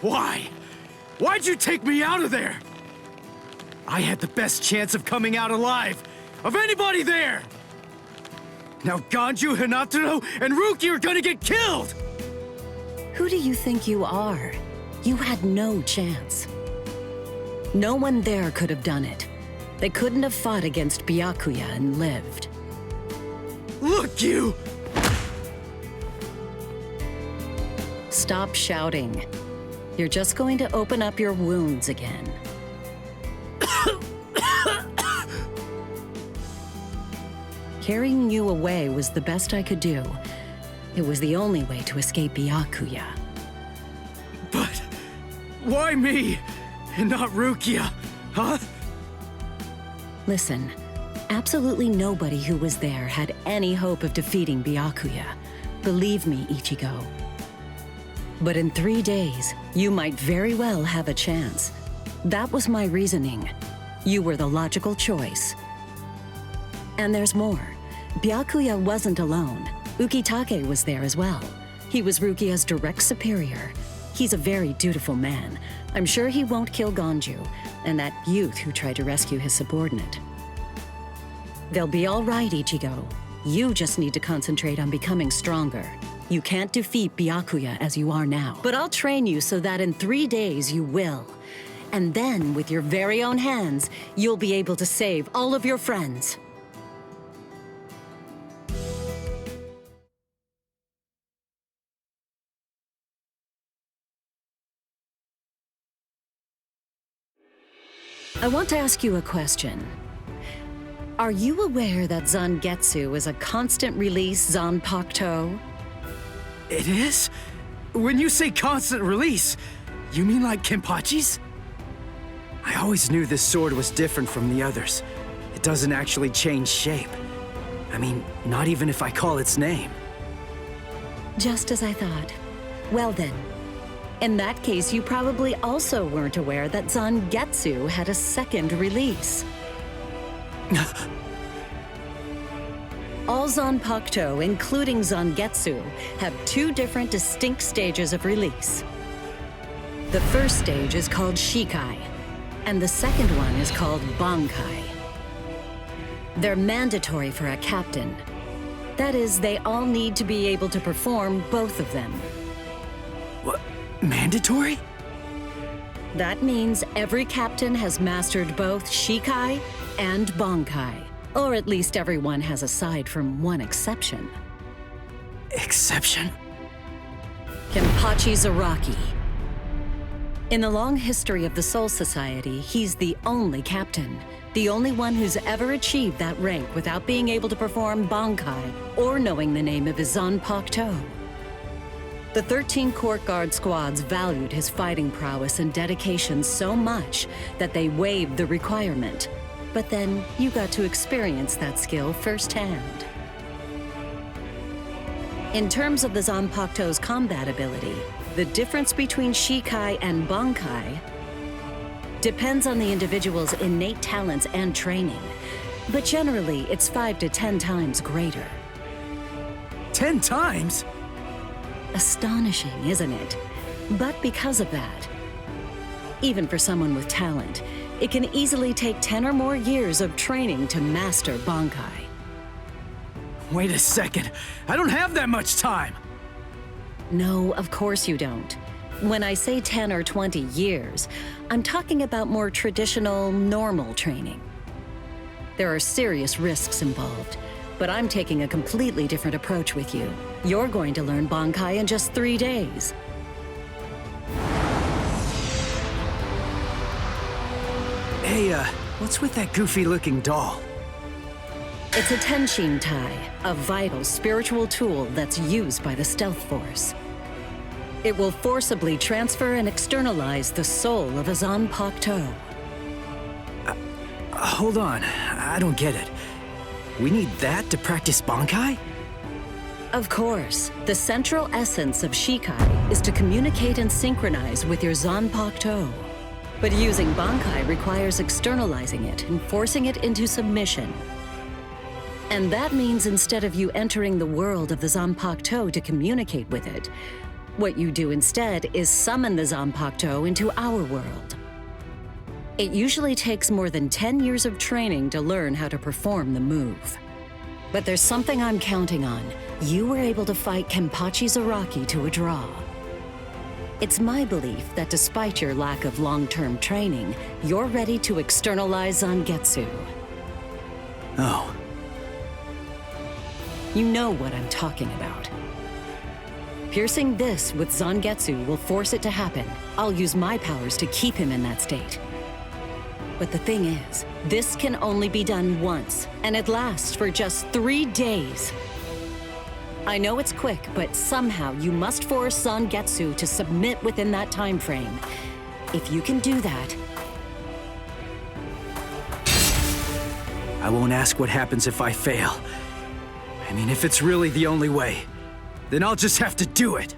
Why? Why'd you take me out of there? I had the best chance of coming out alive, of anybody there! Now Ganju, Hinataro, and Ruki are gonna get killed! Who do you think you are? You had no chance. No one there could have done it. They couldn't have fought against Byakuya and lived. Look, you! Stop shouting. You're just going to open up your wounds again. Carrying you away was the best I could do. It was the only way to escape Byakuya. But why me and not Rukia, huh? Listen, absolutely nobody who was there had any hope of defeating Byakuya. Believe me, Ichigo. But in 3 days, you might very well have a chance. That was my reasoning. You were the logical choice. And there's more. Byakuya wasn't alone. Ukitake was there as well. He was Rukia's direct superior. He's a very dutiful man. I'm sure he won't kill Ganju, and that youth who tried to rescue his subordinate. They'll be all right, Ichigo. You just need to concentrate on becoming stronger. You can't defeat Byakuya as you are now. But I'll train you so that in 3 days you will. And then, with your very own hands, you'll be able to save all of your friends. I want to ask you a question. Are you aware that Zangetsu is a constant release Zanpakuto? It is? When you say constant release, you mean like Kenpachi's? I always knew this sword was different from the others. It doesn't actually change shape. I mean, not even if I call its name. Just as I thought. Well then, in that case, you probably also weren't aware that Zangetsu had a second release. All Zanpakuto, including Zangetsu, have 2 different distinct stages of release. The first stage is called Shikai, and the second one is called Bankai. They're mandatory for a captain. That is, they all need to be able to perform both of them. What? Mandatory? That means every captain has mastered both Shikai and Bankai. Or at least everyone has aside from one exception. Exception? Kenpachi Zaraki. In the long history of the Soul Society, he's the only captain. The only one who's ever achieved that rank without being able to perform Bankai or knowing the name of his Zanpakuto. The 13 court guard squads valued his fighting prowess and dedication so much that they waived the requirement. But then you got to experience that skill firsthand. In terms of the Zanpakuto's combat ability, the difference between Shikai and Bankai depends on the individual's innate talents and training. But generally, it's 5 to 10 times greater. 10 times? Astonishing, isn't it? But because of that, even for someone with talent, it can easily take 10 or more years of training to master Bankai. Wait a second, I don't have that much time! No, of course you don't. When I say 10 or 20 years, I'm talking about more traditional, normal training. There are serious risks involved, but I'm taking a completely different approach with you. You're going to learn Bankai in just 3 days. Hey, what's with that goofy-looking doll? It's a Tenshin Tai, a vital spiritual tool that's used by the Stealth Force. It will forcibly transfer and externalize the soul of a Zanpakuto. Hold on, I don't get it. We need that to practice Bankai? Of course, the central essence of Shikai is to communicate and synchronize with your Zanpakuto. But using Bankai requires externalizing it and forcing it into submission. And that means instead of you entering the world of the Zanpakuto to communicate with it, What you do instead is summon the Zanpakuto into our world. It usually takes more than 10 years of training to learn how to perform the move. But there's something I'm counting on. You were able to fight Kenpachi Zaraki to a draw. It's my belief that despite your lack of long-term training, you're ready to externalize Zangetsu. Oh. You know what I'm talking about. Piercing this with Zangetsu will force it to happen. I'll use my powers to keep him in that state. But the thing is, this can only be done once, and it lasts for just 3 days. I know it's quick, but somehow you must force Zangetsu to submit within that time frame. If you can do that... I won't ask what happens if I fail. I mean, if it's really the only way, then I'll just have to do it.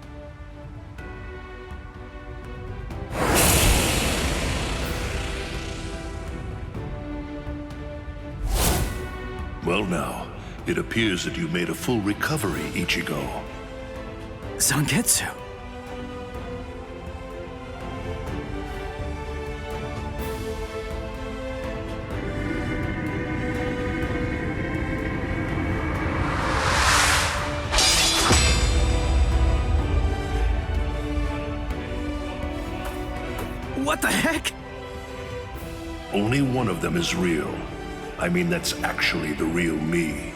Well now, it appears that you made a full recovery, Ichigo. Zangetsu. What the heck? Only one of them is real. I mean, that's actually the real me.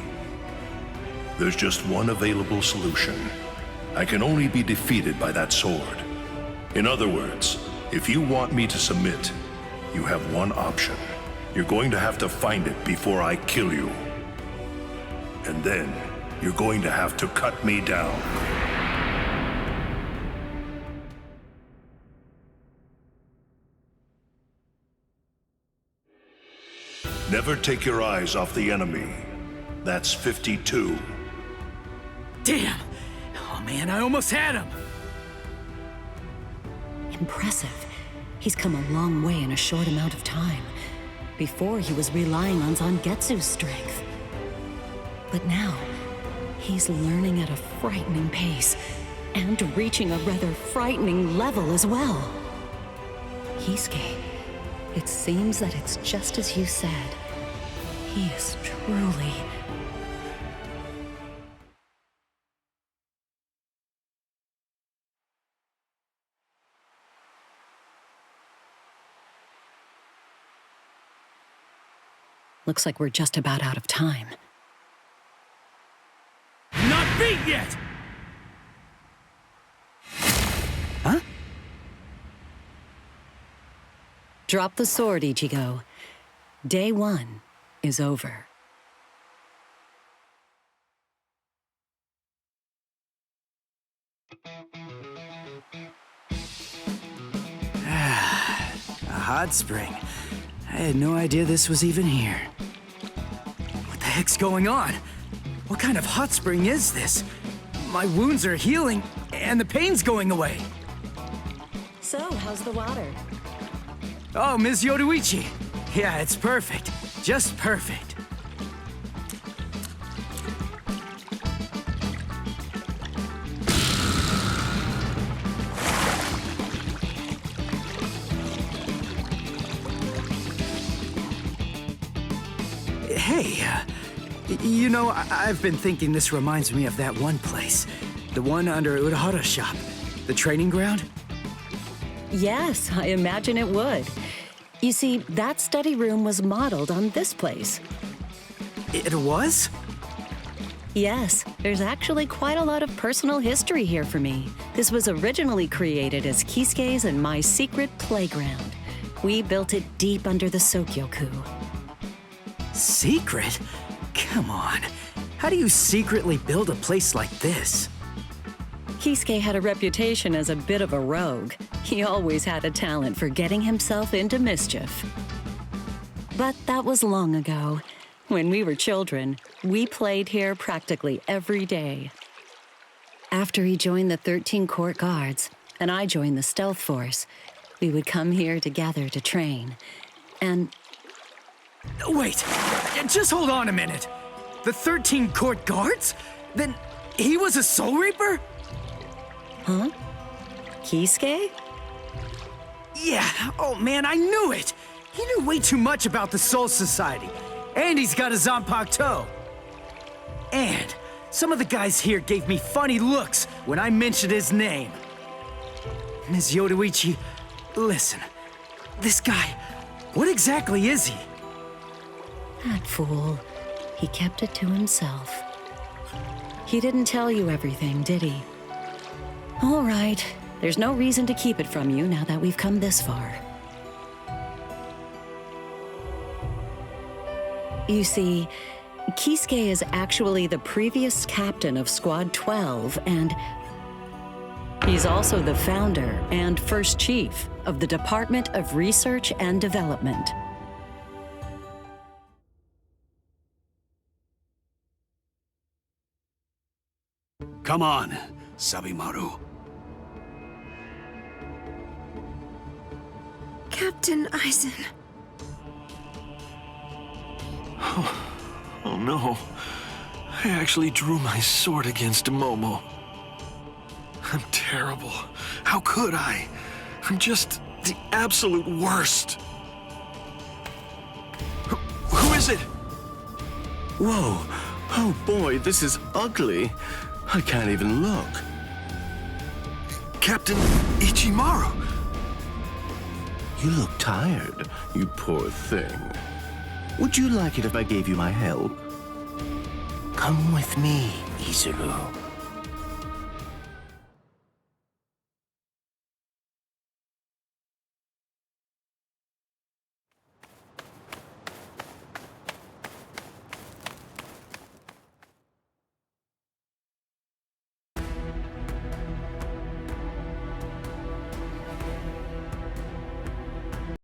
There's just one available solution. I can only be defeated by that sword. In other words, if you want me to submit, you have one option. You're going to have to find it before I kill you. And then, you're going to have to cut me down. Never take your eyes off the enemy. That's 52. Damn! Oh man, I almost had him! Impressive. He's come a long way in a short amount of time. Before, he was relying on Zangetsu's strength. But now, he's learning at a frightening pace, and reaching a rather frightening level as well. Kisuke, it seems that it's just as you said. He is truly... Looks like we're just about out of time. Not beat yet! Huh? Drop the sword, Ichigo. Day 1 is over. A hot spring. I had no idea this was even here. What the heck's going on? What kind of hot spring is this? My wounds are healing, and the pain's going away. So, how's the water? Oh, Ms. Yoruichi. Yeah, it's perfect. Just perfect. Hey, you know, I've been thinking this reminds me of that one place. The one under Urahara's shop. The training ground? Yes, I imagine it would. You see, that study room was modeled on this place. It was? Yes, there's actually quite a lot of personal history here for me. This was originally created as Kisuke's and my secret playground. We built it deep under the Sokyoku. Secret? Come on. How do you secretly build a place like this? Kisuke had a reputation as a bit of a rogue. He always had a talent for getting himself into mischief. But that was long ago. When we were children, we played here practically every day. After he joined the 13 Court Guards, and I joined the Stealth Force, we would come here together to train. And... Wait, just hold on a minute. The 13 Court Guards? Then he was a Soul Reaper? Huh? Kisuke? Yeah, oh man, I knew it! He knew way too much about the Soul Society. And he's got a Zanpakuto. And some of the guys here gave me funny looks when I mentioned his name. Ms. Yoruichi, listen. This guy, what exactly is he? That fool. He kept it to himself. He didn't tell you everything, did he? All right. There's no reason to keep it from you now that we've come this far. You see, Kisuke is actually the previous captain of Squad 12, and he's also the founder and first chief of the Department of Research and Development. Come on, Sabimaru. Captain Aizen. Oh no. I actually drew my sword against Momo. I'm terrible. How could I? I'm just the absolute worst. Who is it? Whoa. Oh boy, this is ugly. I can't even look. Captain Ichimaru. You look tired, you poor thing. Would you like it if I gave you my help? Come with me, Izuru.